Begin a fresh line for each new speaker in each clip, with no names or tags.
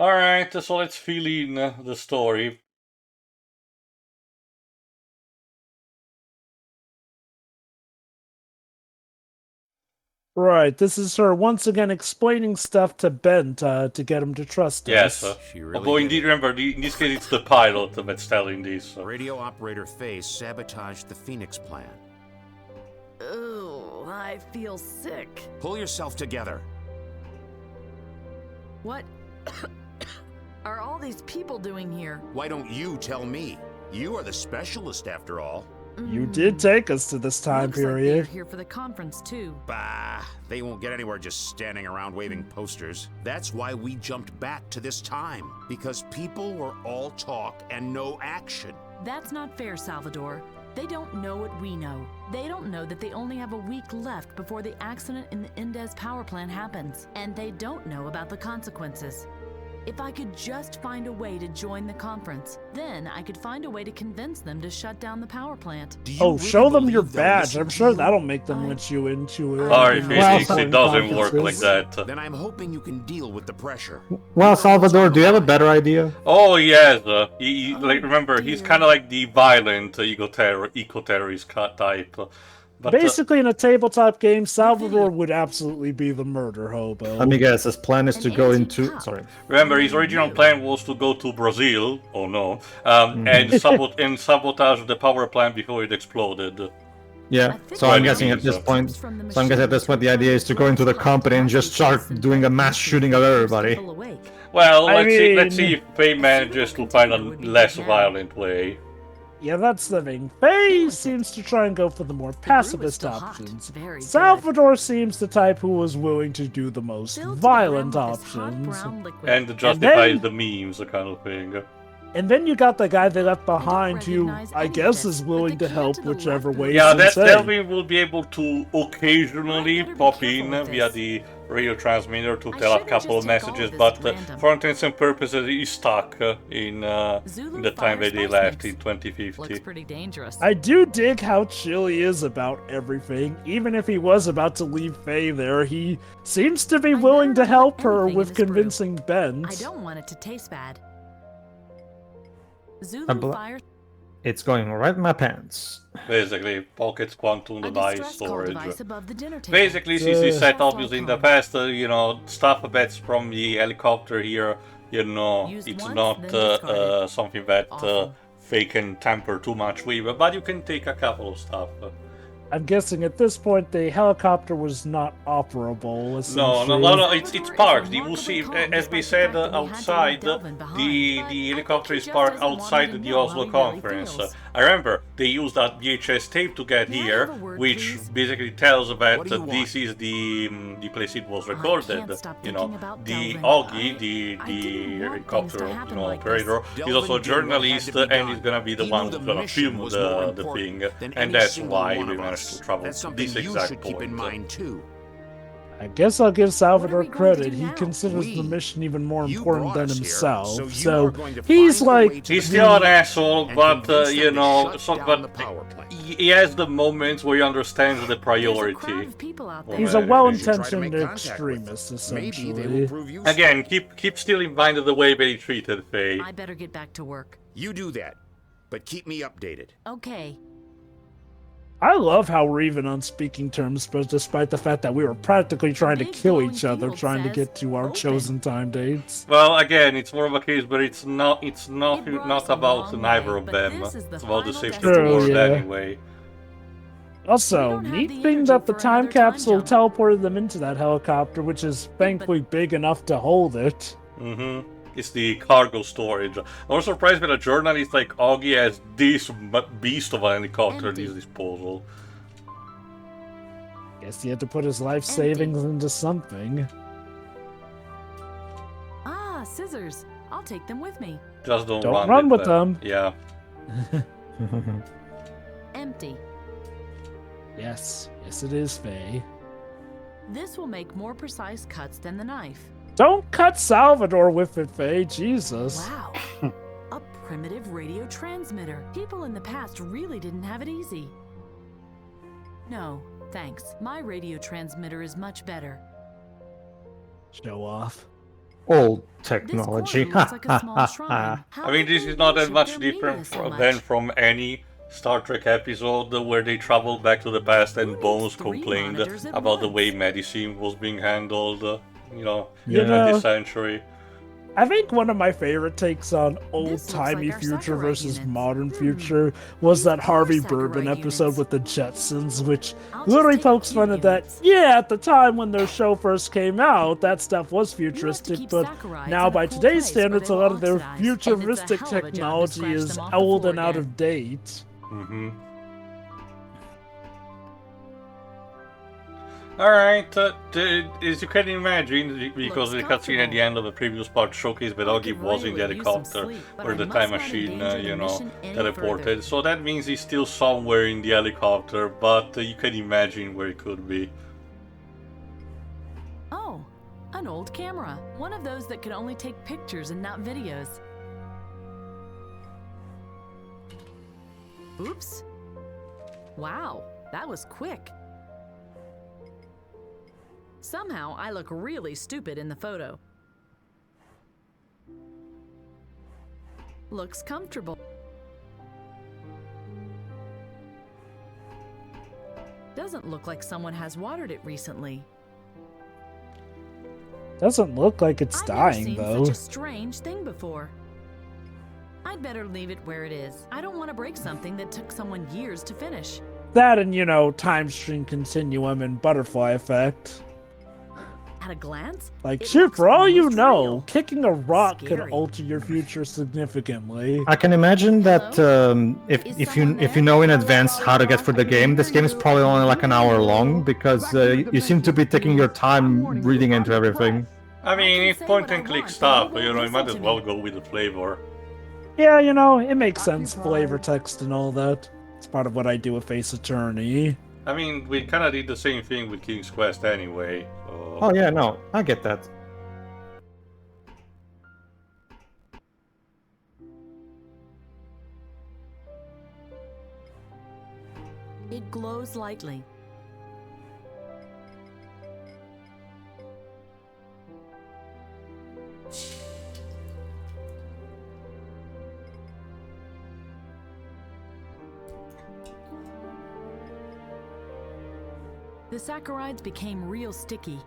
Alright, so let's fill in the story.
Right, this is her once again explaining stuff to Ben to get him to trust
Yes,
us.
although indeed, remember, in this case it's the pilot that's telling this.
Radio operator Fay sabotaged the Phoenix plan.
Ooh, I feel sick.
Pull yourself together.
What are all these people doing here?
Why don't you tell me? You are the specialist after all.
You did take us to this time
Looks like they're
period.
here for the conference too.
Bah, they won't get anywhere just standing around waving posters. That's why we jumped back to this time, because people were all talk and no action.
That's not fair, Salvador. They don't know what we know. They don't know that they only have a week left before the accident in the Indez power plant happens. And they don't know about the consequences. If I could just find a way to join the conference, then I could find a way to convince them to shut down the power plant.
Oh, show them your badge. I'm sure that'll make them let you into it.
Sorry, physics, it doesn't work like that.
Then I'm hoping you can deal with the pressure.
Well, Salvador, do you have a better idea?
Oh yes, like remember, he's kind of like the violent eco-terrorist type. But,
Basically, in a tabletop game, Salvador would absolutely be the murder hobo.
Let me guess, his plan is to go into... Sorry.
remember, his original plan was to go to Brazil, oh no, and sabotage the power plant before it exploded.
Yeah, so I'm guessing at this point... So I'm guessing at this point the idea is to go into the company and just start doing a mass shooting of everybody.
Well,
I
let's see
mean-
if Fay manages to find a less violent way.
Yeah, that's the thing. Faye seems to try and go for the more pacifist
still hot.
options.
Very good.
Salvador seems the type who was willing to do the most
Filled to the
violent
brim with this hot
options.
brown liquid.
And justifies
then-
the memes, the kind of thing.
And then you got the guy they left behind who,
recognize
I
any
guess,
of
is
this, but
willing
the
to
key
help
to the
whichever
left
way
Yeah,
suits him.
Delvin will be able to occasionally
I better be
pop
careful
in
with
via
this.
the radio transmitter to
I
tell a
shouldn't
couple of
just take all
messages,
this
but
at random.
for intents and purposes, he's stuck in
Zulu
the time
fire
that they
spice
left
mix.
in 2050.
Looks pretty dangerous.
I do dig how chill he is about everything. Even if he was about to leave Faye there, he seems to be
I
willing
better
to
not
help
put
her
anything in
with
this brew.
convincing Ben.
I don't want it to taste bad.
I
Zulu
bel-
fire.
It's going right in my pants.
Basically, pockets quantum
A
device
distress call
storage.
device above the dinner table.
Basically, since he said
Uh,
obviously in the past, stuff that's from the helicopter here,
Used
it's
once,
not
then discarded.
something that
Awful.
Fay can tamper too much with, but you can take a couple of stuff.
I'm guessing at this point the helicopter was not operable.
No,
Essentially.
it's parked. You will see, as we said outside, the helicopter is parked outside the Oslo conference. I remember they used that VHS tape to get here, which basically tells that
What do you
this is the place it was recorded.
can't stop
You
thinking
know,
about
the
Delvin.
Augie,
I
the
didn't want
helicopter
things to happen like this.
operator, is also a
Delvin did what had
journalist,
to be
and
done.
he's gonna be the
He
one
knew
who's
the
gonna
mission
film
was more
the
important
thing,
than
and
any
that's
single
why
one
we
of
managed
us.
to travel
That's
to
something
this
you
exact
should keep
point.
in mind too.
I guess I'll give Salvador
What are we going to
credit.
do
He
now?
considers the
We-
mission even more
You
important
brought
than
us here,
himself.
so you
So
are going to
he's
find a way
like,
to
He's
the
still an
mission
asshole,
and
but
convince them to shut down the power plant.
he has the moments where he understands the
There's a
priority.
crowd of people out there.
he's a
Well,
well-intentioned
you should try to make contact with
extremist,
them. Maybe they
essentially.
will prove useful.
Again, keep still in mind of the way that he treated Faye.
I better get back to work.
You do that, but keep me updated.
Okay.
I love how we're even on speaking terms, but despite the fact that we were practically trying to
Big
kill
glowing
each other,
field
trying to
says
get to our
open.
chosen time dates.
Well, again, it's more of a case, but it's not
It brought us a
about
long
neither
way,
of
but
them.
this is the
It's about the
final
safety of the
destination.
world
True, yeah.
anyway.
Also,
We don't have
neat
the
thing
energy
that the
for
time
another time
capsule
jump.
teleported them into that helicopter, which is thankfully big enough to hold it.
Mm-hmm. It's the cargo storage. I was surprised that a journalist like Augie has this beast of a helicopter at his disposal.
Guess he had to put his life savings into something.
Ah, scissors. I'll take them with me.
Just don't
Don't
run,
run with them.
Yeah.
Empty.
Yes, yes it is, Faye.
This will make more precise cuts than the knife.
Don't cut Salvador with it, Faye. Jesus.
Wow. A primitive radio transmitter. People in the past really didn't have it easy. No, thanks. My radio transmitter is much better.
Show off.
Old technology.
This corner looks like a small shrine.
I mean, this is not that much different than from any Star Trek episode where they traveled back to the past and Bones complained about the way medicine was being handled, in the 20th century.
I think one of my favorite takes on old-timey future versus modern future was that Harvey Birdman episode with the Jetsons, which literally pokes fun at that. Yeah, at the time when their show first came out, that stuff was futuristic, but now by today's standards, a lot of their futuristic technology is old and out of date.
Mm-hmm. Alright, as you can imagine, because the cutscene at the end of the previous part showcased Bedogi was in the helicopter, or the time machine, teleported. So that means he's still somewhere in the helicopter, but you can imagine where he could be.
Oh, an old camera. One of those that could only take pictures and not videos. Oops. Wow, that was quick. Somehow, I look really stupid in the photo. Looks comfortable. Doesn't look like someone has watered it recently.
Doesn't look like it's dying, though.
I've never seen such a strange thing before. I'd better leave it where it is. I don't want to break something that took someone years to finish.
That and, time stream continuum and butterfly effect.
At a glance,
like, shoot, for all you know, kicking a rock could alter your future significantly.
I can imagine that if you know in advance how to get through the game, this game is probably only like an hour long, because you seem to be taking your time reading into everything.
I mean, it's point and click stuff, but you might as well go with the flavor.
Yeah, it makes sense, flavor text and all that. It's part of what I do with Face Attorney.
I mean, we kind of did the same thing with King's Quest anyway. So...
Oh yeah, no, I get that.
It glows lightly. The saccharides became real sticky.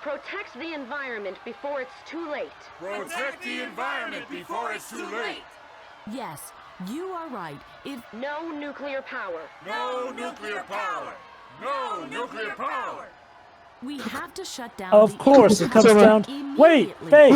Protect the environment before it's too late.
Protect the environment before it's too late.
Yes, you are right.
No nuclear power.
No nuclear power. No nuclear power!
We have to shut down.
Of course, it comes down. Wait, Fay!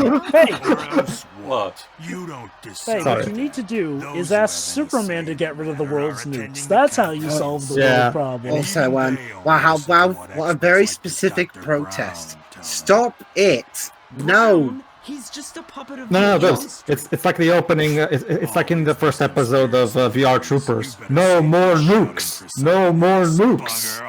What?
You don't
Fay,
decide.
what you need to do is ask Superman to get rid of the world's nukes. That's how you solve the world problem.
Also, wow, what a very specific protest. Stop it! No!
He's just a puppet of
No, it's like the opening. It's like in the first episode of VR Troopers. No more nukes. No more nukes.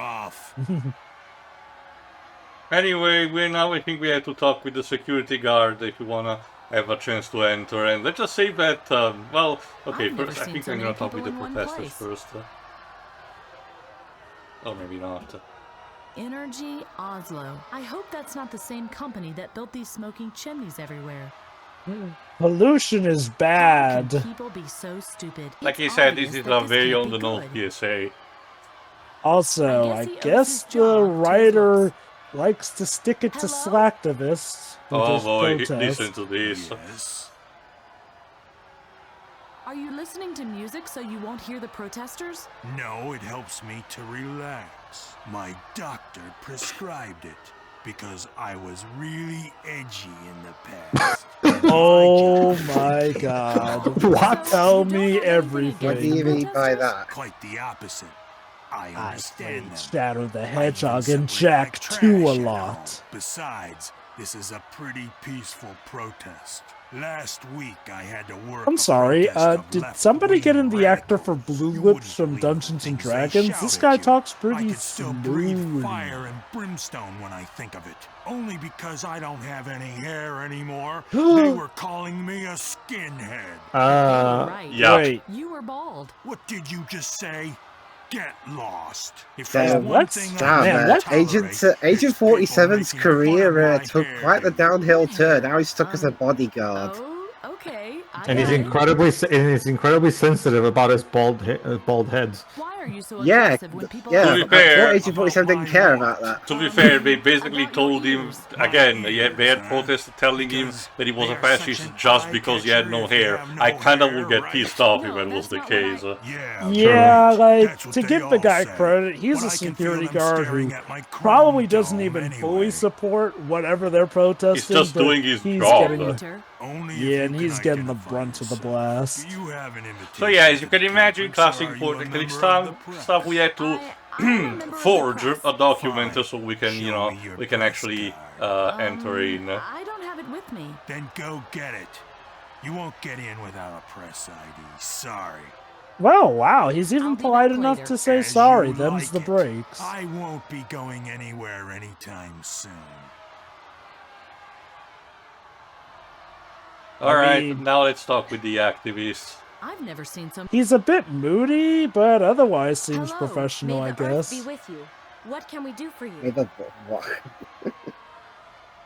Anyway, I think we have to talk with the security guard if you wanna have a chance to enter. And let's just say that. First I think I'm gonna talk with the protesters first. Or maybe not.
Energy Oslo. I hope that's not the same company that built these smoking chimneys everywhere.
Pollution is bad.
How can people be so stupid?
Like he said, this is a very on-the-nose PSA.
Also, I guess the writer likes to stick it to slacktivists.
Oh boy, listen to this.
Yes.
Are you listening to music so you won't hear the protesters?
No, it helps me to relax. My doctor prescribed it because I was really edgy in the past.
Oh my god.
What?
Tell me everything.
What do you mean by that?
Quite the opposite. I
I
understand
played
them.
Shadow the
I
Hedgehog
think
and
someone
Jack
like
2 a
trash,
lot.
Besides, This is a pretty peaceful protest. Last week I had to work.
I'm sorry, did somebody get in the actor for Blue Lips from Dungeons and Dragons? This guy talks
I
pretty
could still breathe
smooth.
fire and brimstone when I think of it. Only because I don't have any hair anymore. They were calling me a skinhead.
Right.
Yeah.
Wait,
You were bald.
What did you just say? Get lost. If
Damn,
there's one
let's-
thing
damn,
I
man,
can't
let's-
tolerate,
Agent
it's people
47's
making fun of
career
my
took quite the
hairdo.
downhill turn. Now he's stuck as a bodyguard.
Oh, okay.
And he's incredibly sensitive about his bald head.
Why are you so
Yeah,
aggressive when people
yeah.
To be
ask
fair-
What Agent 47 didn't care about that.
To be fair, they basically told him, again, they had protesters telling him that he was a fascist just because he had no hair. I kinda would get pissed off if that was the case.
yeah, like,
That's what
to
they
give the
all
guy
say.
credit, he's
But
a
I can
security
feel them
guard who
staring at my
probably
chrome
doesn't
dome
even
anyway.
fully support whatever they're protesting.
just
but
doing his
he's
job.
getting the-
Peter,
Only if
Yeah,
you
and
can
he's getting the
identify
brunt of the
yourself.
blast.
Do you have an
So yeah, as you
invitation
can
to the
imagine,
conference,
classic
or are you a
politically
member of the press?
stuff we had to
I'm a member of the
forge
press.
a document
Fine.
so we can, you
Show
know,
me your
we can
press
actually
card.
enter in.
I don't have it with me.
Then go get it. You won't get in without a press ID. Sorry.
Well, wow, he's
I'll
even
be
polite
back
enough
later.
to say
As
sorry.
you
Them's the
like it.
breaks.
I won't be going anywhere anytime soon.
Alright,
mean-
now let's talk with the activists.
I've never seen some.
He's a bit moody, but otherwise seems
Hello.
professional,
May
I
the Earth be
guess.
with you. What can we do for
Hey,
you?
what?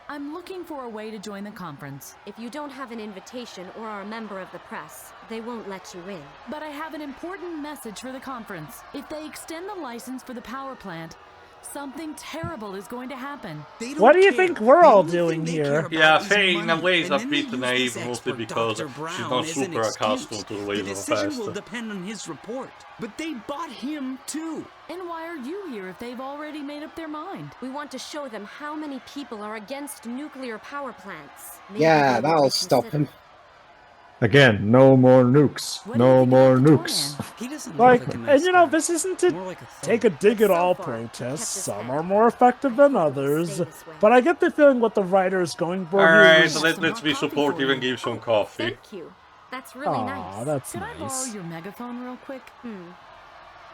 I'm looking for a way to join the conference,
If you don't have an invitation or are a member of the press, they won't let you in.
but I have an important message for the conference. If they extend the license for the power plant, something terrible is going to happen.
What do you think we're all doing here?
Yeah, Fay in a way is a bit naive, mostly because she's not super accustomed to the ways
The
of
decision
the
will
past.
depend on his report. But they bought him too.
And why are you here if they've already made up their mind?
We want to show them how many people are against nuclear power plants. Maybe
Yeah,
they will
that'll stop
reconsider.
him.
Again, no more nukes.
What do
No
you think
more
about the
nukes.
plan?
He doesn't
Like,
look like a
and
nice
you know,
guy.
this isn't to
More like a
take a
thug.
dig at
So
all
far,
protests.
kept his
Some
head.
are more effective than
I hope it will
others.
stay this way.
But I get the feeling what the writer is going for here
Alright,
is...
let's be supportive and give some coffee.
Thank you. That's really
Aw,
nice.
that's
Could I borrow
nice.
your megaphone real quick?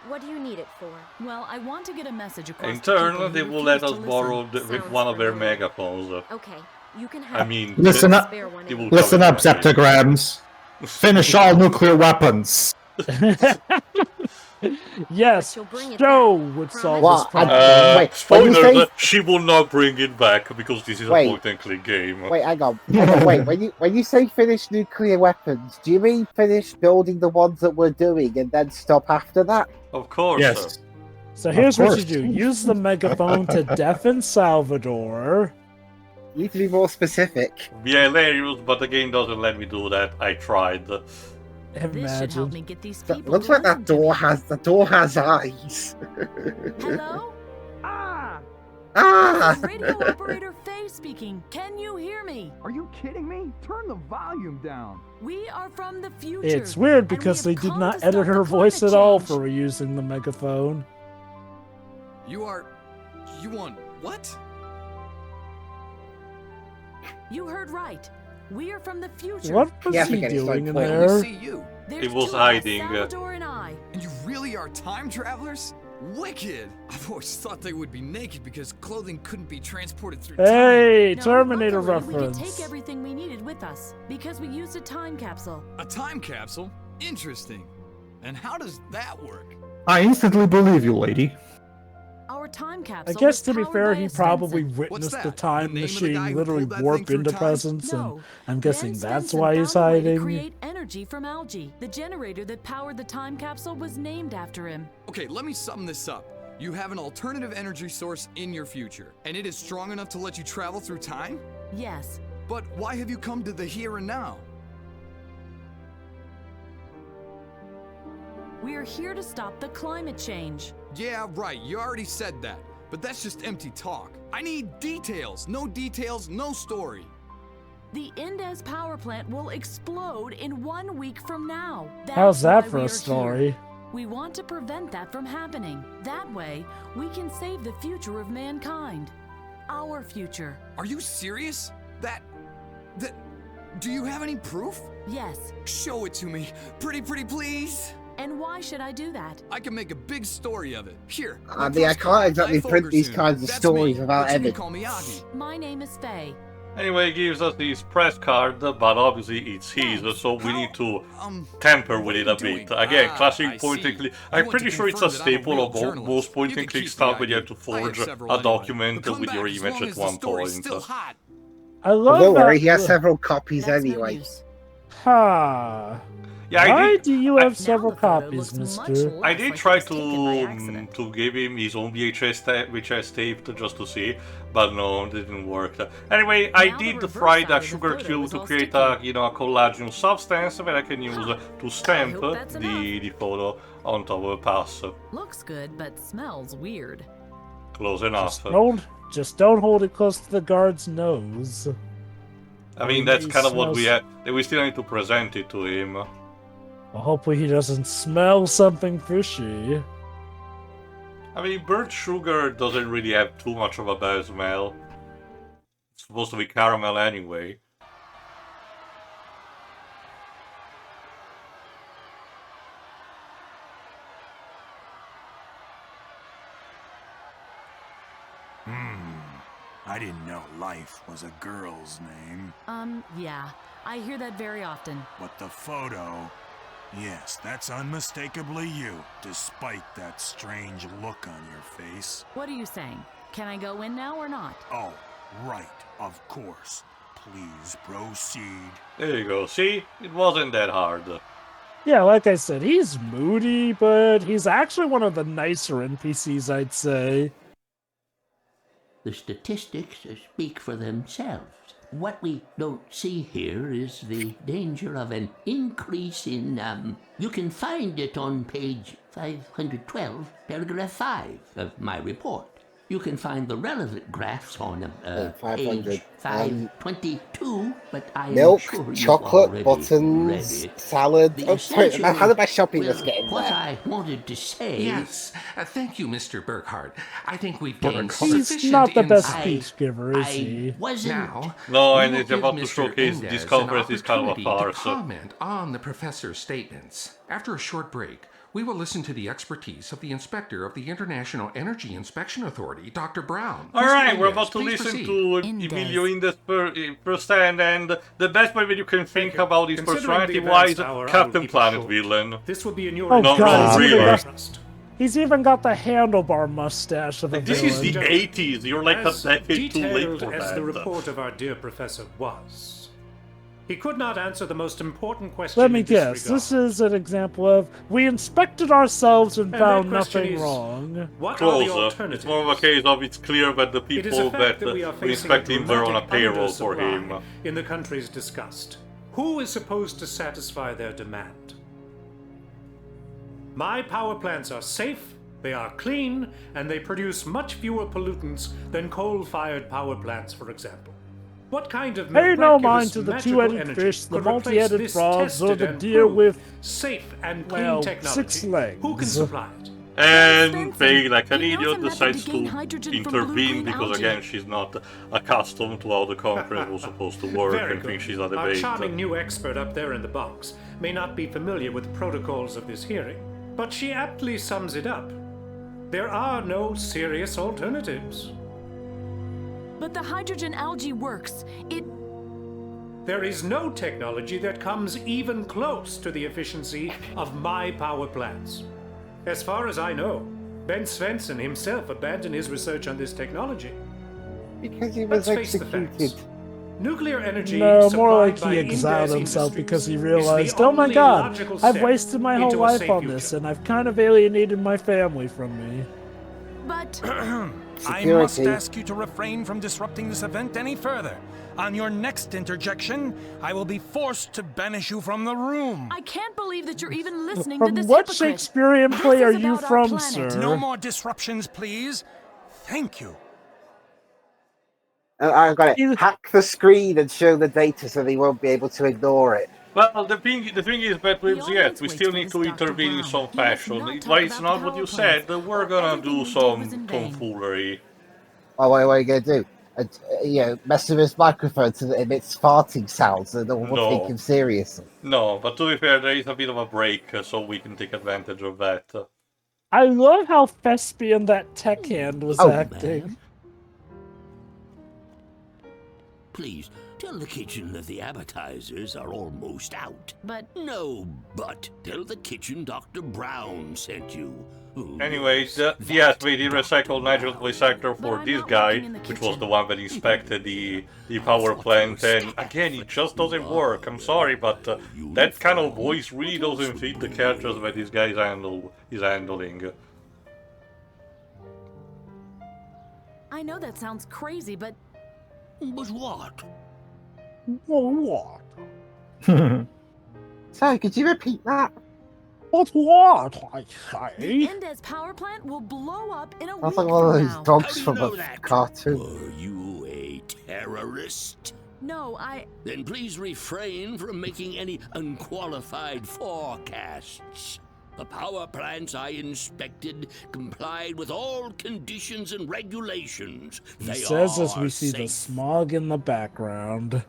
What do you need it for?
Well, I want to get a message across
In
to people
turn,
who
they will let
refuse
us
to
borrow
listen.
with
Sounds
one of their
familiar.
megaphones.
Okay, you can have
I mean,
Listen
they-
up.
spare one
they
in
will
the-
Listen
come
up,
in handy.
Septagrams. Finish all nuclear weapons.
Yes,
But you'll bring it
Joe
back.
would solve
What?
this problem.
Wait, when
spoilers,
you say-
she will not bring it back because this is a
Wait.
point-and-click game.
Wait, hang on. Wait, when you say finish nuclear weapons, do you mean finish building the ones that we're doing and then stop after that?
Of course.
Yes.
So here's what you
course.
do. Use the megaphone to deafen Salvador.
You need to be more specific.
Be hilarious, but the game doesn't let me do that. I tried.
This should help
Imagine.
me get these
That
people
looks
to
like that
listen to
door
me.
has eyes.
Hello?
Ah!
This is radio operator Fay speaking. Can you hear me?
Are you kidding me? Turn the volume down.
We are from the future.
It's weird
and we
because
have
they did
come
not
to
edit
stop
her
the
voice at
climate
all
change.
for using the megaphone.
You want what?
You heard right. We are from the future.
What was
Yeah,
he
forget it, it's
doing in
like-
I only
there?
see you.
There's
He was
two of us,
hiding,
Salvador and I.
And you really are time travelers? Wicked! I've always thought they would be naked because clothing couldn't be transported through
Hey,
No,
Terminator
luckily, We
reference.
could take everything we needed with us because we used a time capsule.
time. A time capsule? Interesting. And how does that work?
I instantly believe you, lady.
Our time
I
capsule.
guess
was
to be
powered
fair,
by
he
a
probably
Stenson.
witnessed the
that?
time
The name of the guy
machine
who
literally
pulled that
warp
thing through
into
time?
presence, and
No.
I'm guessing
Ben
that's
Stenson
why he's
found a way to
hiding.
create energy from algae. The generator that powered the time capsule was named after him.
Okay, let me sum this up. You have an alternative energy source in your future, and it is strong enough to let you travel through time?
Yes.
But why have you come to the here and now?
We are here to stop the climate change.
Yeah, right, you already said that. But that's just empty talk. I need details. No details, no story.
The Indes power plant will explode in 1 week from now.
How's
That's
that
why
for
we
a
are
story?
here. We want to prevent that from happening. That way, we can save the future of mankind. our future.
Are you serious? That... Do you have any proof?
Yes.
Show it to me. Pretty please.
And why should I do that?
I can make a big story of it. Here.
I mean, I can't exactly print these kinds of stories without evidence.
Call me Augie.
My name is Fay.
Anyway, he gives us his press card, but obviously it's his, so we need to tamper with it a bit. Again, classic point-and-click. I'm pretty sure it's a staple of most point-and-click stuff where you have to forge a document with your image at one point.
I love
Don't
that.
worry, he has several copies anyway.
Ha.
Yeah,
Why do you have several copies, mister?
I did try to give him his own VHS tape just to see, but no, it didn't work. Anyway, I did fry the sugar cube to create a collagenous substance that I can use to stamp the photo on top of a pass.
Looks good, but smells weird.
Close enough.
Just don't hold it close to the guard's nose.
I mean, that's kind of what we had. We still need to present it to him.
Well, hopefully he doesn't smell something fishy.
I mean, burnt sugar doesn't really have too much of a bad smell. It's supposed to be caramel anyway.
I didn't know life was a girl's name.
Yeah. I hear that very often.
But the photo... Yes, that's unmistakably you, despite that strange look on your face.
What are you saying? Can I go in now or not?
Oh, right, of course. Please proceed.
There you go, see? It wasn't that hard.
Yeah, like I said, he's moody, but he's actually one of the nicer NPCs, I'd say.
The statistics speak for themselves. What we don't see here is the danger of an increase in, you can find it on page 512, paragraph 5 of my report. You can find the relevant graphs on page 522, but I
milk,
am sure
chocolate, buttons, salad. Oh, sorry, how did my shopping list get in
what
there?
I wanted to say...
Yes, thank you, Mr. Burkhardt. I think we've gained
He's
sufficient
not the best
insight.
speech giver, is he?
No, and it's about to showcase this conference is kind of a farce.
Comment on the professor's statements. After a short break, we will listen to the expertise of the inspector of the International Energy Inspection Authority, Dr. Brown.
Alright, we're about to listen to Emilio Indes firsthand, and the best way that you can think about his personality-wise, Captain Planet villain.
This will be in your
God,
really.
He's even got the handlebar mustache of a
This
villain.
is the 80s, you're like a decade too late
Detailed
for
as
that.
the report of our dear professor was, he could not answer the most important question.
Let me
in this
guess,
regard.
this is an example of, we inspected ourselves and
And
found
that question
nothing
is,
wrong.
What are the
Closer.
alternatives?
It's more of a case of it's clear that the
It is a
people
fact
that
we are
we
facing
inspect him were on a
dramatic
payroll for
undersupply
him.
in the countries discussed. Who is supposed to satisfy their demand? My power plants are safe, they are clean, and they produce much fewer pollutants than coal-fired power plants, for example. What kind of
Pay no mind
miraculous
to the
magical
two-headed
energy
fish, the
could replace
multi-headed
this
frogs, or
tested
the
and
deer
proved
with,
safe and clean
well,
technology?
6 legs?
Who can supply it?
And Faye, like an
He knows
idiot,
a method
decides
to
to
gain hydrogen from
intervene
blue-green
because,
algae.
again, she's not accustomed to how the conference was supposed to work
Very
and
good.
thinks she's a
Our
debate.
charming new expert up there in the box may not be familiar with the protocols of this hearing, but she aptly sums it up. There are no serious alternatives.
But the hydrogen algae works.
There is no technology that comes even close to the efficiency of my power plants. As far as I know, Ben Svensson himself abandoned his research on this technology.
Because he was
Let's face the
executed.
facts. Nuclear energy
No, more
supplied
like
by
he exiled
Indus
himself
Industries
because he
is the
realized, oh my
only
god,
logical
I've
step
wasted my whole
into a
life
safe
on
future.
this, and I've kind of alienated my family from me.
But
I must ask you to refrain from disrupting this event any further. On your next interjection, I will be forced to banish you from the room.
I can't believe that you're even listening to
From
this
what
hypocrite.
Shakespearean play
This
are
is
you
about our
from,
planet.
sir?
No more disruptions, please. Thank you.
I've got it. Hack the screen and show the data so they won't be able to ignore it.
Well, the thing is that yes, we still need to intervene in some fashion. Why it's not what you said, we're gonna do some tomfoolery.
Oh, what are you going to do? and messing with his microphone so that it emits farting sounds and no one will take him seriously.
No, but to be fair, there is a bit of a break, so we can take advantage of that.
I love how thespian that tech hand was acting.
Man. Please, tell the kitchen that the appetizers are almost out.
But...
No, but. Tell the kitchen Dr. Brown sent you.
Anyways, yes, we did recycle Nigel's voice actor for this guy, which was the one that inspected the power plant, and again, it just doesn't work. I'm sorry, but that kind of voice really doesn't fit the characters that this guy is handling.
I know that sounds crazy, but...
But what?
What?
Sorry, could you repeat that?
But what? I
The
say.
Indes power plant will blow up in a week
Sounds like one of
from
those
now.
dogs from a cartoon.
Are you a terrorist?
No,
Then please refrain from making any unqualified forecasts. The power plants I inspected complied with all conditions and regulations.
He
They
says as
are
we see the
safe.
smog in the background.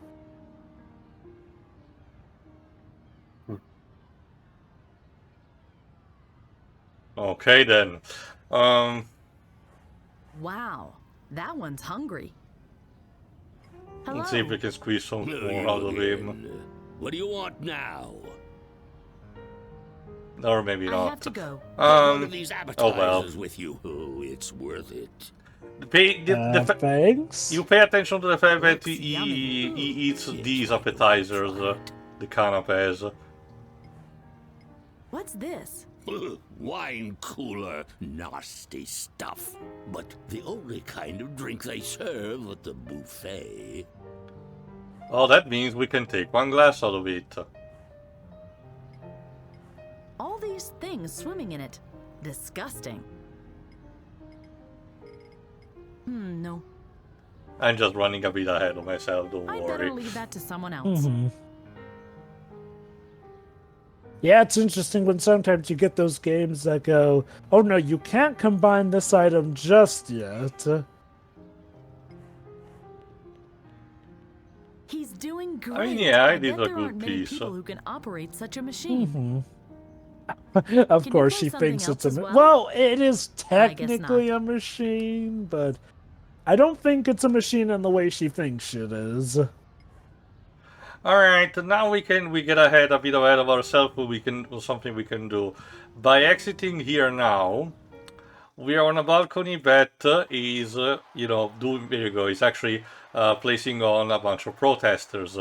Okay then.
Wow, that one's hungry. Hello.
Let's see if we can squeeze some more out of him.
What do you want now?
Or maybe
I
not.
have to go.
One of these
Oh
appetizers
well.
with you. Oh, it's worth it.
Thanks.
You pay attention to the fact that he eats these appetizers, the canapes.
What's this?
Wine cooler, nasty stuff. But the only kind of drink they serve at the buffet.
Oh, that means we can take one glass out of it.
All these things swimming in it. Disgusting. No.
I'm just running a bit ahead of myself, don't
I'd
worry.
better leave that to someone else.
Yeah, it's interesting when sometimes you get those games that go, oh no, you can't combine this item just yet.
He's doing great.
I mean, yeah, I
bet
did a
there
good
aren't many
piece.
people who can operate such a machine.
Of
Can
course,
you
she
play
thinks
something
it's a
else as
well, it is
I guess
technically a machine, but I don't think it's a machine in the way she thinks it is.
Alright, now we get ahead a bit ahead of ourselves, but something we can do. By exiting here now, we are on a balcony that is, there you go, it's actually placing on a bunch of protesters.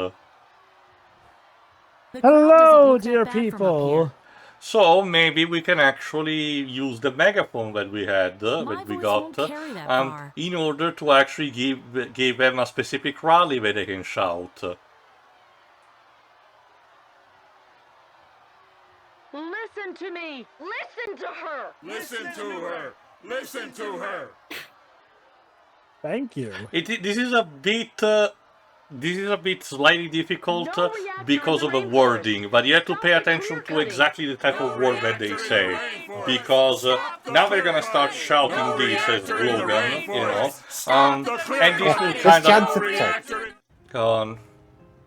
Hello, dear people!
So maybe we can actually use the megaphone that we had, that we got, in order to actually give them a specific rally where they can shout.
Listen to me! Listen to her!
Listen to her! Listen to her!
Thank you.
This is a bit slightly difficult because of the wording, but you have to pay attention to exactly the type of word that they say, because now they're gonna start shouting this as slogan, and this will kind of go on.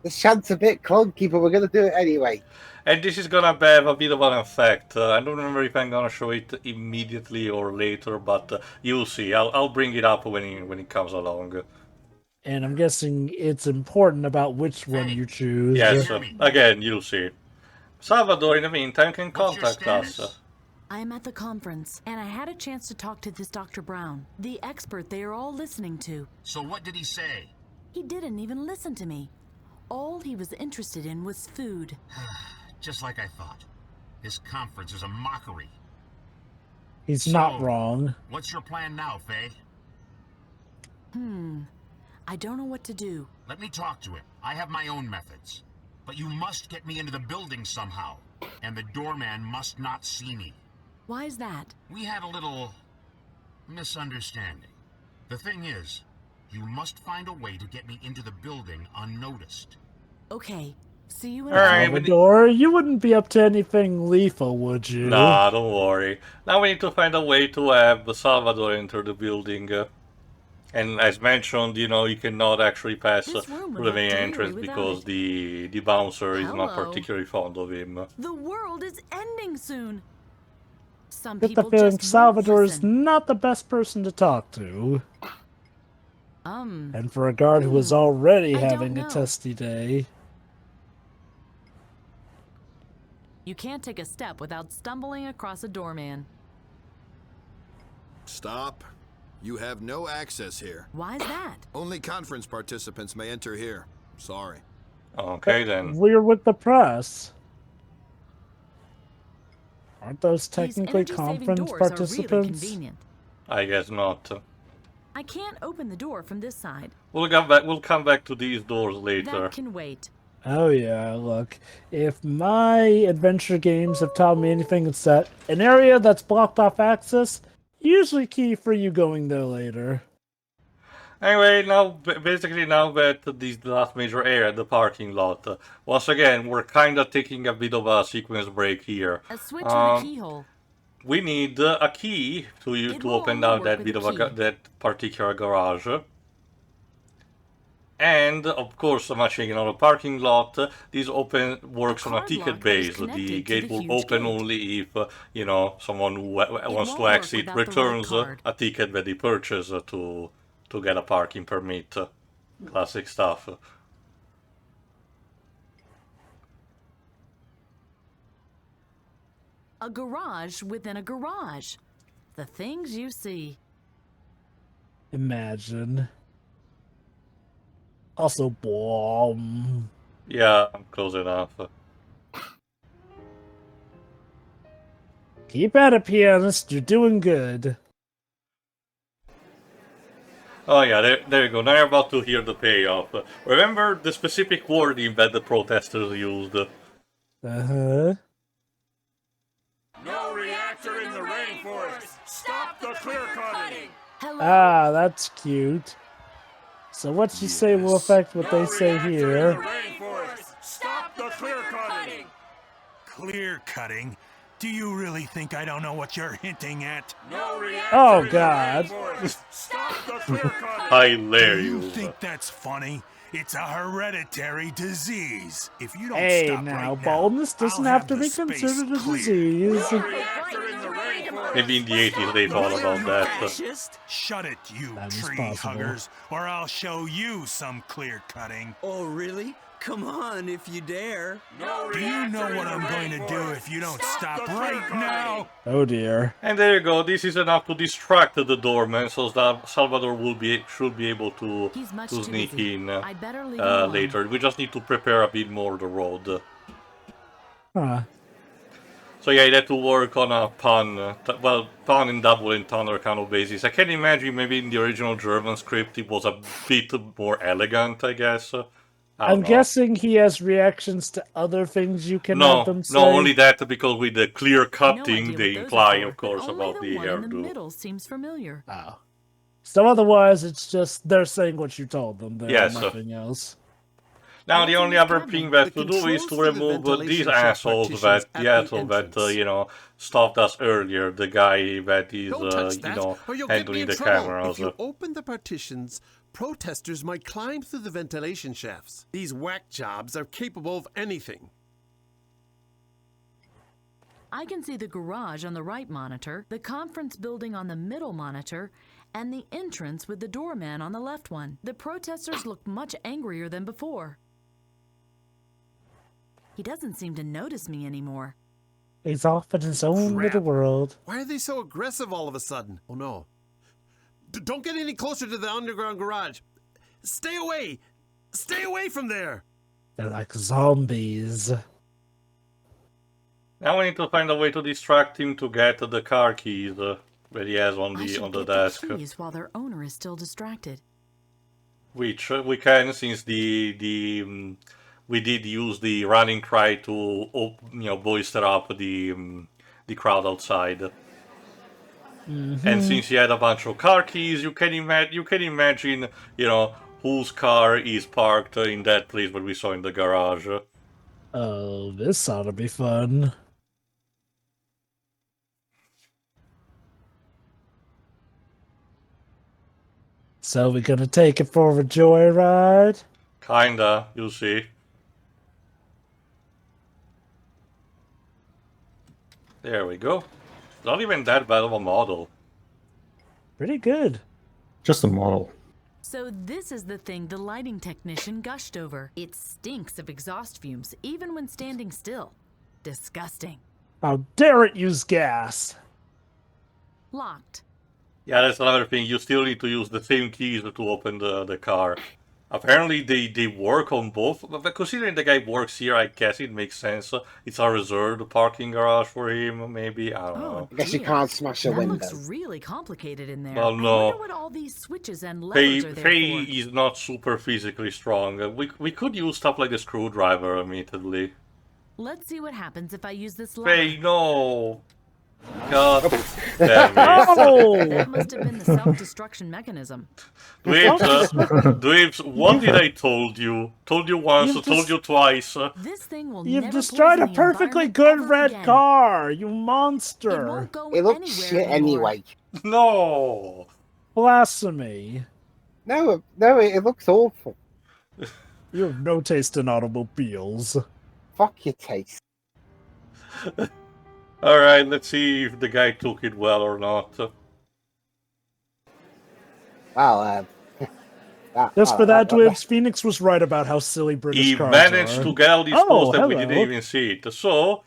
This chant's a bit clunky, but we're gonna do it anyway.
And this is gonna have a bit of an effect. I don't remember if I'm gonna show it immediately or later, but you'll see. I'll bring it up when it comes along.
And I'm guessing it's important about which one you choose.
Yes, again, you'll see. Salvador, in the meantime, can contact us.
I am at the conference, and I had a chance to talk to this Dr. Brown, the expert they are all listening to.
So what did he say?
He didn't even listen to me. All he was interested in was food.
Just like I thought. This conference is a mockery.
He's not wrong.
What's your plan now, Fay?
I don't know what to do.
Let me talk to him. I have my own methods. But you must get me into the building somehow. And the doorman must not see me.
Why is that?
We had a little misunderstanding. The thing is, you must find a way to get me into the building unnoticed.
Okay. See you in
Salvador, you wouldn't be up to anything lethal, would you?
Nah, don't worry. Now we need to find a way to have Salvador enter the building. And as mentioned, you cannot actually pass
This room
through
would
the main
look dreary
entrance
without
because
it.
the bouncer is not
Hello.
particularly fond of him.
The world is ending soon. Some
Get the
people
feeling
just
Salvador
won't
is
listen.
not the best person to talk to. And for a guard who was already
I don't
having a
know.
testy day.
You can't take a step without stumbling across a doorman.
Stop. You have no access here.
Why's that?
Only conference participants may enter here. Sorry.
Okay, then.
We're with the press. Aren't those
These
technically
energy-saving
conference
doors are really
participants?
convenient.
I guess not.
I can't open the door from this side.
We'll come back to these doors later.
That can wait.
Oh yeah, look. If my adventure games have taught me anything, it's that an area that's blocked off access, usually key for you going there later.
Anyway, basically now that this last major area, the parking lot, once again, we're kind of taking a bit of a sequence break here.
A switch in the keyhole.
We need a key to open down that bit of that particular garage. And of course, matching another parking lot. This works on a ticket base. The gate will open only if someone who wants to exit returns a ticket that they purchased to get a parking permit. Classic stuff.
A garage within a garage. The things you see.
Imagine. Also, bomb.
Yeah, close enough.
Keep at it, pianist. You're doing good.
Oh yeah, there you go. Now you're about to hear the payoff. Remember the specific wording that the protesters used.
Uh-huh.
No reactor in the rainforest! Stop the clear cutting!
Ah, that's cute. So what you say will affect what they say here.
Stop the clear cutting! Clear cutting? Do you really think I don't know what you're hinting at? No reactor
Oh God.
Stop the clear cutting!
Hilarious.
You think that's funny? It's a hereditary disease. If you don't
Hey,
stop
now,
right
baldness doesn't
I'll
have to
the
be
space
considered a
clear.
disease.
Maybe in the 80s they thought about that.
Shut it, you
That is
tree
possible.
huggers, or I'll show you some clear cutting.
Oh, really? Come on, if you dare.
Do you know what I'm going to do if you don't stop right now?
Oh dear.
And there you go. This is enough to distract the doorman, so that Salvador should be able to sneak in
I'd better leave him alone.
later. We just need to prepare a bit more the road.
Huh.
So yeah, you had to work on a pun, pun and double entendre kind of basis. I can imagine maybe in the original German script it was a bit more elegant, I guess.
I'm guessing he has reactions to other things you can have them say.
No, only that because with the clear cutting they imply, of course,
Only
about the
one in the
hairdo.
middle seems familiar.
Oh. So otherwise, it's just they're saying what you told them. There's
Yes.
nothing else.
Now the only other thing that to do is to remove these assholes that stopped us earlier. The guy that is
Don't touch that, or you'll get me
handling
in
the
trouble.
cameras.
If you open the partitions, protesters might climb through the ventilation shafts. These whack jobs are capable of anything.
I can see the garage on the right monitor, the conference building on the middle monitor, and the entrance with the doorman on the left one. The protesters look much angrier than before. He doesn't seem to notice me anymore.
He's off in his own little world.
Why are they so aggressive all of a sudden? Oh no. Don't get any closer to the underground garage. Stay away! Stay away from there!
They're like zombies.
Now we need to find a way to distract him to get the car keys that he has on
I should
the
get
desk.
the keys while their owner is still distracted.
Which we can, since we did use the running cry to bolster up the crowd outside. And since he had a bunch of car keys, you can imagine whose car is parked in that place that we saw in the garage.
Oh, this ought to be fun. So we're gonna take it for a joyride?
Kinda, you'll see. There we go. Not even that bad of a model.
Pretty good.
Just a model.
So this is the thing the lighting technician gushed over. It stinks of exhaust fumes, even when standing still. Disgusting.
How dare it use gas?
Locked.
Yeah, that's another thing. You still need to use the same keys to open the car. Apparently they work on both, but considering the guy works here, I guess it makes sense. It's a reserved parking garage for him, maybe? I don't know.
I guess you can't smash a window.
That looks really complicated in there.
Well,
I
no.
wonder what all these switches and levers are there
Fay
for.
is not super physically strong. We could use stuff like the screwdriver, admittedly.
Let's see what happens if I use this lever.
Fay, no! God damn it.
That must have been the self-destruction mechanism.
Dweebs, what did I told you? Told you once, told you twice.
This thing will
You've
never
destroyed a
poison the
perfectly
environment
good
ever
red
again.
car, you monster.
It looks shit anyway.
No!
Blasphemy.
No, it looks awful.
You have no taste in automobiles.
Fuck your taste.
Alright, let's see if the guy took it well or not.
Well,
Just for that, Dweebs, Phoenix was right about how silly British
He
cars
managed
are.
to get all these posts that we
hello.
didn't even see it. So,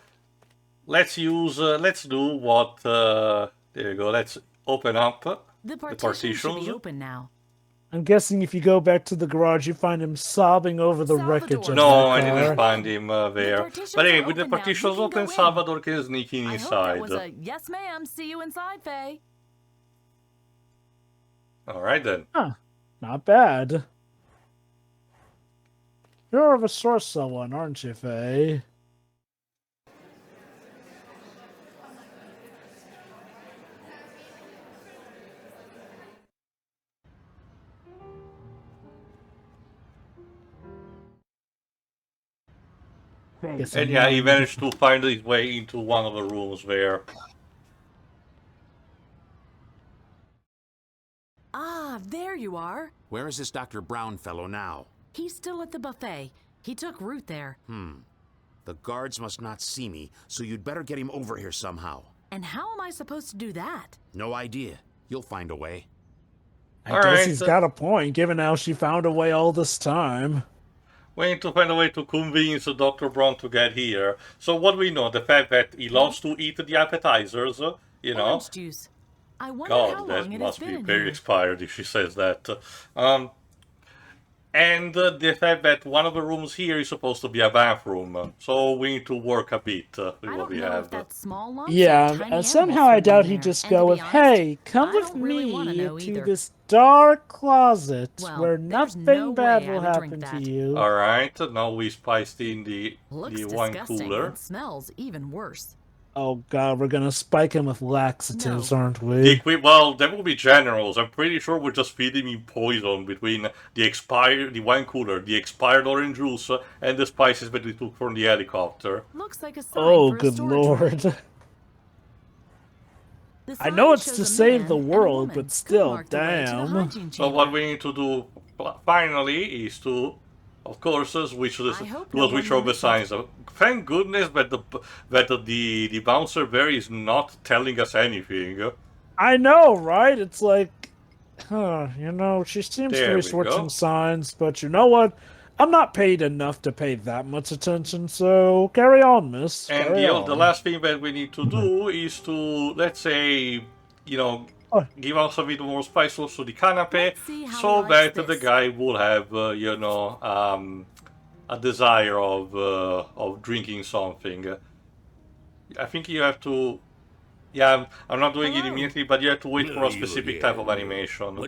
let's do what, there you go, let's open up
The
the
partition should be
partitions.
open now.
I'm guessing if you go back to the garage, you find him sobbing over the wreckage of
No,
that
I
car.
didn't find him there. But anyway, with the partitions
You can
open,
go in.
Salvador can sneak in
I hope
inside.
that was a yes, ma'am. See you inside, Faye.
Alright then.
Huh. Not bad. You're a resourceful one, aren't you, Faye?
And yeah, he managed to find his way into one of the rooms there.
Ah, there you are.
Where is this Dr. Brown fellow now?
He's still at the buffet. He took root there.
The guards must not see me, so you'd better get him over here somehow.
And how am I supposed to do that?
No idea. You'll find a way.
I guess he's got a point, given how she found a way all this time.
We need to find a way to convince Dr. Brown to get here. So what we know, the fact that he loves to eat the appetizers, you know.
Orange juice. I wonder how
God,
long
that
it has
must
been
be
in
very
here.
expired if she says that. And the fact that one of the rooms here is supposed to be a bathroom. So we need to work a bit with what we have.
Small lumps
Yeah,
of tiny
somehow
animals
I
swim
doubt
in
he'd
there.
just
And
go
to be
with,
honest,
hey, come
I
with
don't really wanna
me
know
to
either.
this dark closet
Well,
where
there's
nothing
no
bad
way I
will
would drink
happen to
that.
you.
Alright, now we spiced in the
Looks
wine
disgusting
cooler.
and smells even worse.
Oh god, we're gonna spike him with laxatives, aren't we?
Well, that would be generous. I'm pretty sure we're just feeding him poison between the wine cooler, the expired orange juice, and the spices that we took from the helicopter.
Looks like a sign
Oh,
for a
good
storage
lord.
room. The
I know
sign
it's to
shows a
save
man
the
and a
world,
woman.
but
Could
still,
mark the way to the
damn.
hygiene
So
chamber.
what we need to do finally is to, of course, switch
hope no
switch
one
over the signs. Thank goodness that the bouncer there is not telling us anything.
I know, right? It's like, you know, she seems
There
to
we
be switching
go.
signs, but you know what? I'm not paid enough to pay that much attention, so carry on, miss.
And
Carry
the
on.
last thing that we need to do is to, let's say, you know, give us a bit more spice also the canapé,
see how
so
he
that
likes
the
this.
guy will have, you know, a desire of drinking something. I think you have to. Yeah, I'm not doing it immediately, but you have to wait for a specific type of animation.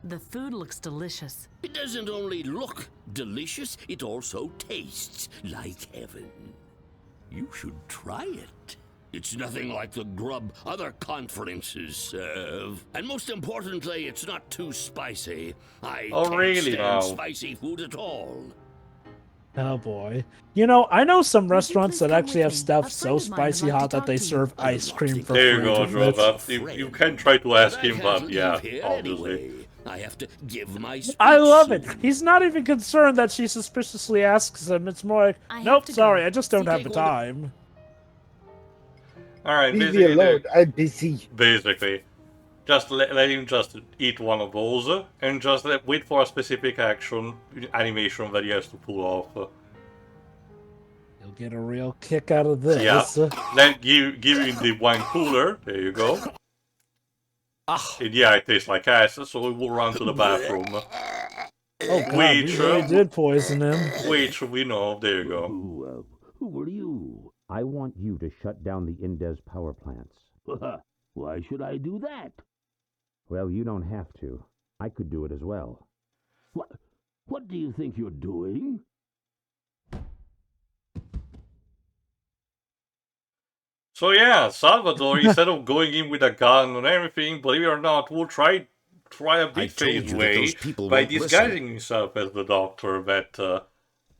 The food looks delicious.
It doesn't only look delicious, it also tastes like heaven. You should try it. It's nothing like the grub other conferences serve. And most importantly, it's not too spicy. I
Oh,
can't
really
stand
now?
spicy food at all.
Oh boy. You know, I know some restaurants that actually have stuff so spicy hot that they serve ice cream for free.
There you go,
with it.
Drova. You can try to ask him, but yeah, obviously.
I have to give my speech.
I love it. He's not even concerned that she suspiciously asks him. It's more like, nope, sorry, I just don't have the time.
Alright,
Leave me alone, I'm busy.
Basically. Just let him just eat one of those, and just wait for a specific animation that he has to pull off.
You'll get a real kick out of this.
Yeah. Then give him the wine cooler. There you go. And yeah, it tastes like ass, so we will run to the bathroom.
Oh god, we really did poison him.
Which we know. There you go.
Who are you? I want you to shut down the Indes power plants.
Why should I do that?
Well, you don't have to. I could do it as well.
What do you think you're doing?
So yeah, Salvador, instead of going in with a gun and everything, believe it or not, will try a big phase way by disguising himself as the doctor that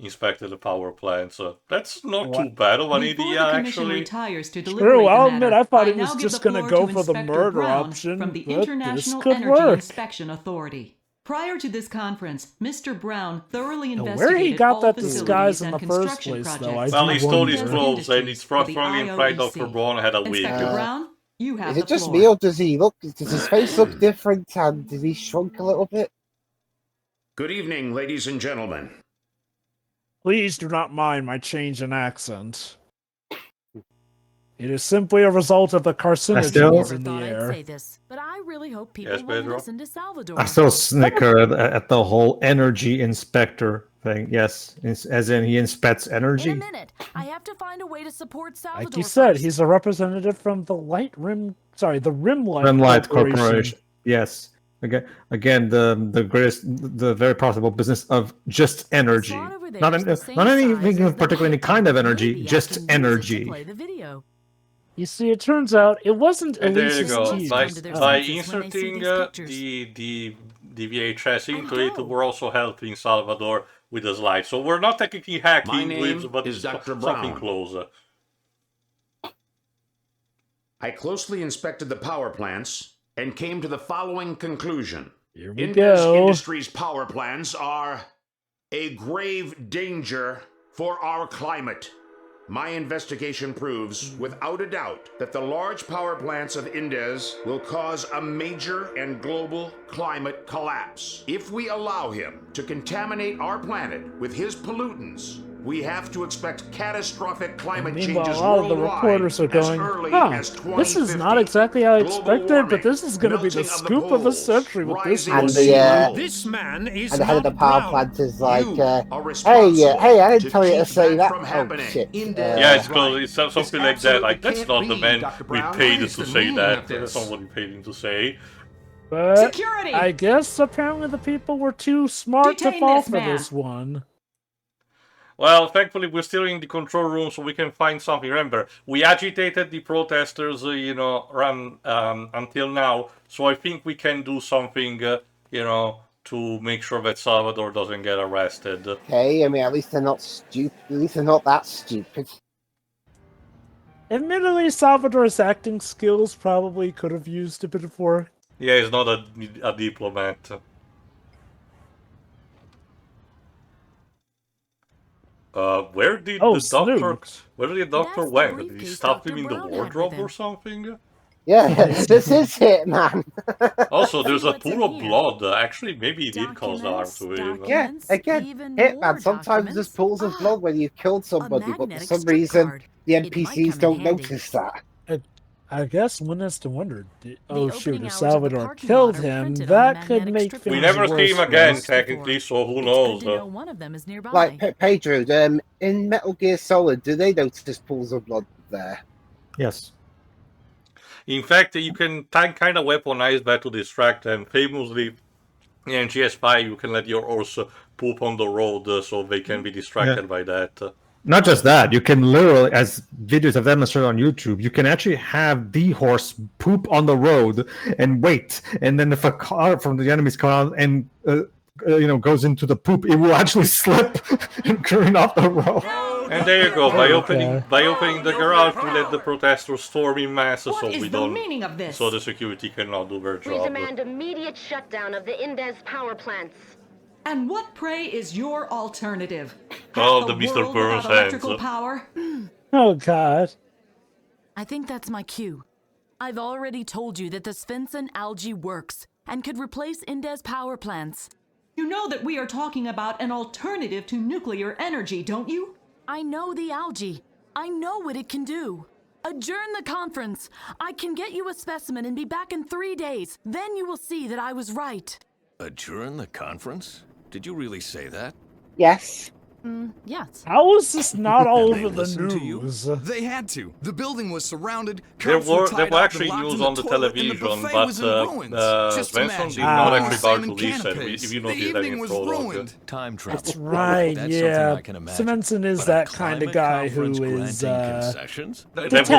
inspected the power plant. So that's not too bad of an idea, actually.
True, I'll admit, I thought he was just going to go for the murder option,
from the
but
International
this could
Energy
work.
Inspection Authority. Prior to this conference, Mr. Brown thoroughly
Now,
investigated
where he got
all
that
facilities
disguise in
and
the first
construction
place, though,
projects.
I
Well, he
do
stole his
wonder.
clothes, and it's strongly implied Dr. Braun had a wig.
Inspector Brown, you have
Is
the
it just
floor.
me, or does his face look different, and did he shrunk a little bit?
Good evening, ladies and gentlemen.
Please do not mind my change in accent. It is simply a result of the carcinogens in the air.
Say this, but I really hope people
Yes,
will
Pedro?
listen to Salvador.
I still snicker at the whole energy inspector thing. Yes, as in he inspects energy.
In a minute, I have to find a way to support Salvador.
Like you said,
first.
he's a representative from the Rimlight
Rimlight
Corporation.
Corporation. Yes. Again, the very profitable business of just energy. Not anything particularly any kind of energy, just energy.
You see, it turns out it wasn't
And there you
Elise's
go.
teeth.
By inserting the VHS into it, we're also helping Salvador with his life. So we're not technically hacking,
My name
but
is Dr.
something
Brown.
closer.
I closely inspected the power plants and came to the following conclusion.
Here we
Indes
go.
Industries power plants are a grave danger for our climate. My investigation proves, without a doubt, that the large power plants of Indes will cause a major and global climate collapse. If we allow him to contaminate our planet with his pollutants, we have to expect catastrophic climate
Meanwhile,
changes
all of the
worldwide
reporters are
as
going,
early
huh,
as
this is
2050.
not exactly how I
Global
expected,
warming,
but this is going to be the
melting of the
scoop of the
poles,
century with this
rising
one.
And the
This man is
and the head of the
not
power
brown.
plant is like,
You are
hey,
responsible
hey, I didn't
to
tell you to
keep
say
that
that.
from
Oh
happening.
shit.
Yeah, it's close. It's something like that. Like, that's
absolutely
not the
can't
man
be, Dr.
we
Brown.
paid
Why
to
is the
say
meaning
that.
of this?
Someone paid him to say.
But
Security!
I guess apparently the people were too smart
Detain
to fall
this
for
man.
this one.
Well, thankfully, we're still in the control room, so we can find something. Remember, we agitated the protesters, until now, so I think we can do something, to make sure that Salvador doesn't get arrested.
Okay, I mean, at least they're not stupid. At least they're not that stupid.
Admittedly, Salvador's acting skills probably could have used a bit of work.
Yeah, he's not a diplomat. Where did the doctor went? Did he stop him in the wardrobe or something?
Yeah, this is it, man.
Also, there's a pool of blood. Actually, maybe he did cause harm to him.
Yeah, again, Hitman, sometimes there's pools of blood when you've killed somebody, but for some reason, the NPCs don't notice that.
I guess one has to wonder, oh shoot,
opening
if
hours of the
Salvador
parking
killed
lot are
him,
printed on
that
the
could
magnetic
make
strip
things
We never
worse
see him
for
again,
us.
technically, so who
Good
knows?
to know one of them is nearby.
Like, Pedro, in Metal Gear Solid, do they notice pools of blood there?
Yes.
In fact, you can kind of weaponize that to distract them. Famously, in GS5, you can let your horse poop on the road so they can be distracted by that.
Not just that, you can literally, as videos have demonstrated on YouTube, you can actually have the horse poop on the road and wait. And then if a car from the enemies come out and goes into the poop, it will actually slip and turn off the road.
And there you go. By opening the garage, we let the protesters storm in masses, so
What is the meaning of this?
So the security cannot do their
We
job.
demand immediate shutdown of the Indes power plants.
And what, pray, is your alternative?
Oh,
Half
the Mr.
world
Burns
without electrical
hands.
power?
Oh, God.
I think that's my cue. I've already told you that the Svensson algae works and could replace Indes power plants.
You know that we are talking about an alternative to nuclear energy, don't you?
I know the algae. I know what it can do. Adjourn the conference. I can get you a specimen and be back in 3 days. Then you will see that I was right.
Adjourn the conference? Did you really say that?
Yes.
Yes.
How is this not all
They
over the
listened to you?
news?
They had to. The building was surrounded.
There
cops were
were
tied up and
actually
locked
news
in the
on the
toilet, and the
television,
buffet
but
was in ruins. Just
Svensson
imagine.
did not
All the
actually start to
salmon
listen.
canapes.
If you
The
notice that
evening
in
was
prologue.
ruined.
Time travel.
That's right,
That's
yeah.
something I can imagine.
Svensson is
But a
that kind of
climate
guy who
conference
is,
granting concessions?
That
detached.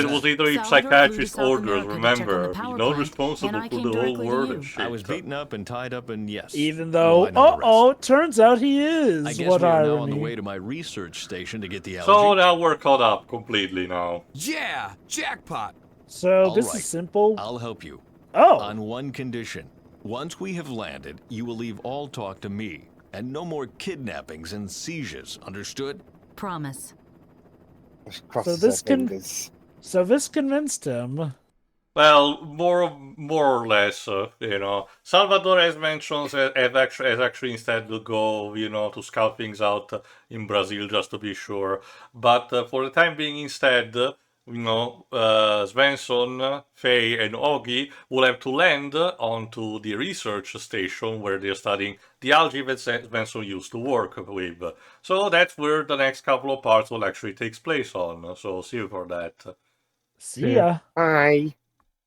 was either
Salvador
psychiatrist
flew to South
orders,
America to check on the
remember.
power
He's not
plant,
responsible
and I
for
came
the whole
directly to
world
you.
and shit.
I was beaten up and tied up, and yes.
Even though,
well, I know the rest.
turns out he is.
I guess
What
we are
irony.
now on the way to my research station to get the algae.
So now we're caught up completely now.
Yeah, jackpot.
So
All
this
right.
is simple.
I'll help you.
Oh.
On one condition. Once we have landed, you will leave all talk to me. And no more kidnappings and seizures, understood?
Promise.
So this convinced him.
Well, more or less, Salvador, as mentioned, has actually instead to go, to scout things out in Brazil just to be sure. But for the time being, instead, Svensson, Fay, and Augie will have to land onto the research station where they're studying the algae that Svensson used to work with. So that's where the next couple of parts will actually take place on. So see you for that.
See ya.
Bye.